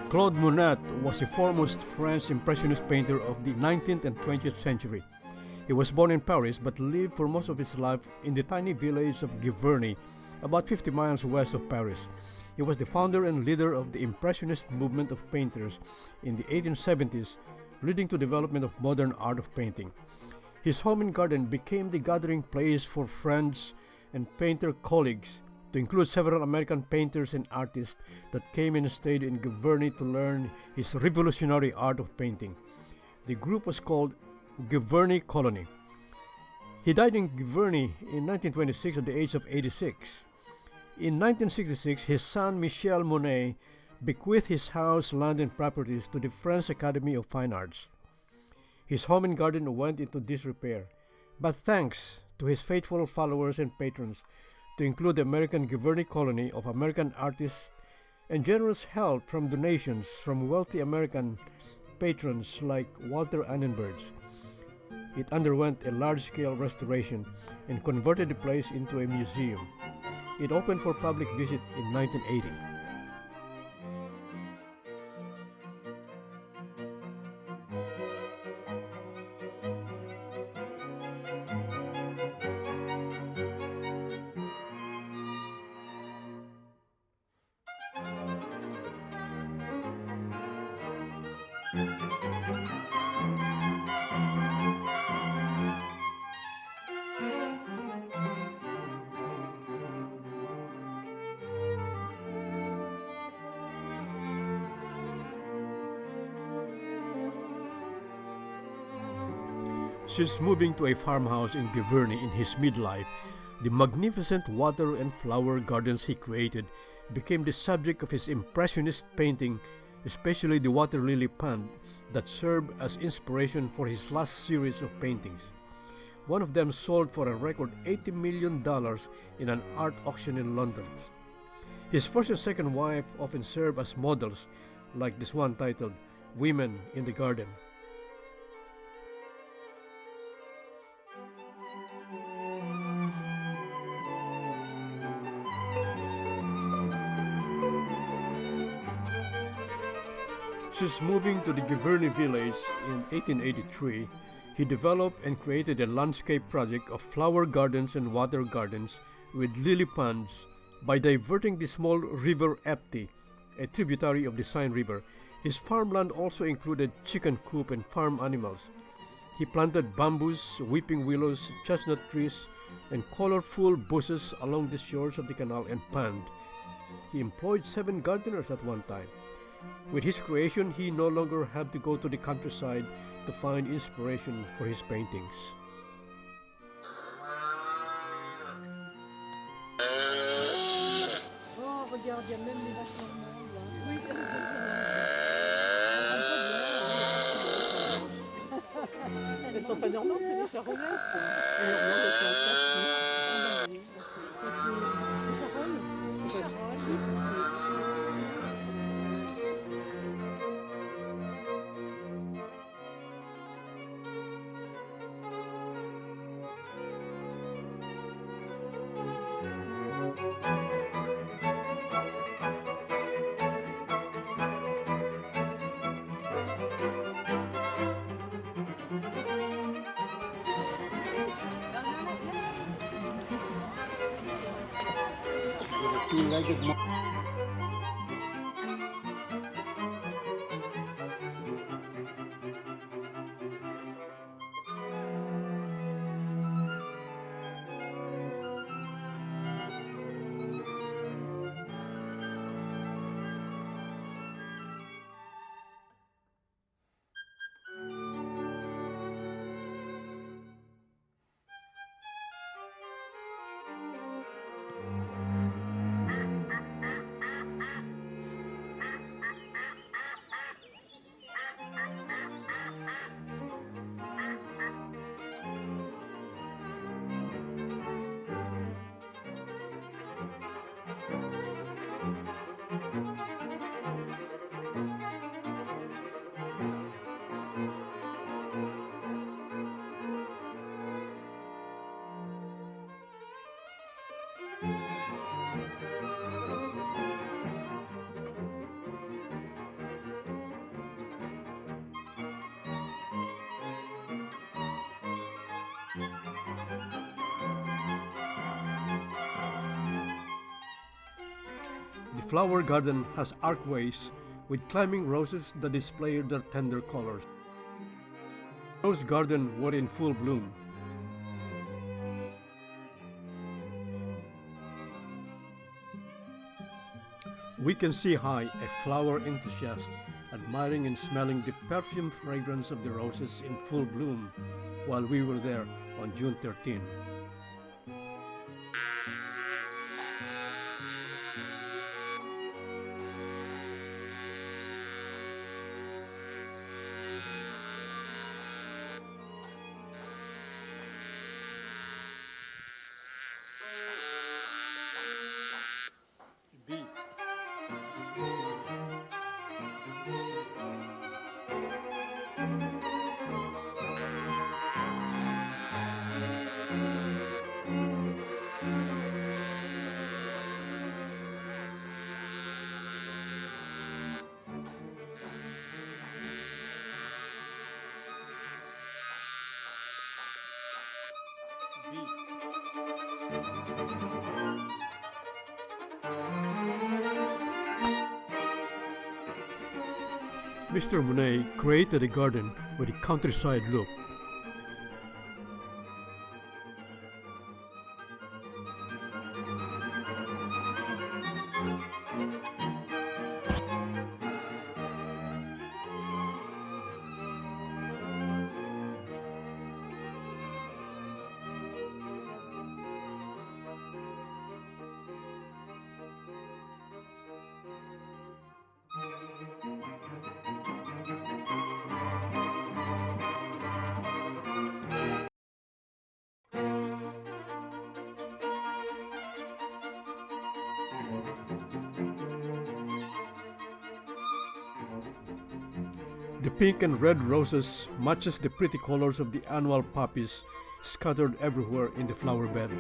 Claude Monet was a foremost French Impressionist painter of the 19th and 20th century. He was born in Paris but lived for most of his life in the tiny village of Giverny, about 50 miles west of Paris. He was the founder and leader of the Impressionist movement of painters in the 1870s, leading to development of modern art of painting. His home and garden became the gathering place for friends and painter colleagues, to include several American painters and artists that came and stayed in Giverny to learn his revolutionary art of painting. The group was called Giverny Colony. He died in Giverny in 1926 at the age of 86. In 1966, his son Michel Monet bequeathed his house, land, and properties to the French Academy of Fine Arts. His home and garden went into disrepair, but thanks to his faithful followers and patrons, to include the American Giverny Colony of American artists and generous help from donations from wealthy American patrons like Walter Annenberg, it underwent a large-scale restoration and converted the place into a museum. It opened for public visit in 1980. Since moving to a farmhouse in Giverny in his midlife, the magnificent water and flower gardens he created became the subject of his impressionist painting, especially the water lily pond that served as inspiration for his last series of paintings. One of them sold for a record $80 million in an art auction in London. His first and second wife often served as models, like this one titled Women in the Garden. Since moving to the Giverny village in 1883, he developed and created a landscape project of flower gardens and water gardens with lily ponds by diverting the small river Epte, a tributary of the Seine River. His farmland also included chicken coop and farm animals. He planted bamboos, weeping willows, chestnut trees, and colorful bushes along the shores of the canal and pond. He employed 7 gardeners at one time. With his creation, he no longer had to go to the countryside to find inspiration for his paintings. Oh, regarde, il y a même les vaches normales, là. Oui, elles sont pas normales, c'est des charolaises. Non, elles sont en quatre. Ça, c'est charolles. C'est charolles. Two-legged flower garden has archways with climbing roses that display their tender colors. Rose garden were in full bloom. We can see high a flower enthusiast admiring and smelling the perfume fragrance of the roses in full bloom while we were there on June 13. B. Mr. Monet created a garden with a countryside look. The pink and red roses matches the pretty colors of the annual poppies scattered everywhere in the flower bed.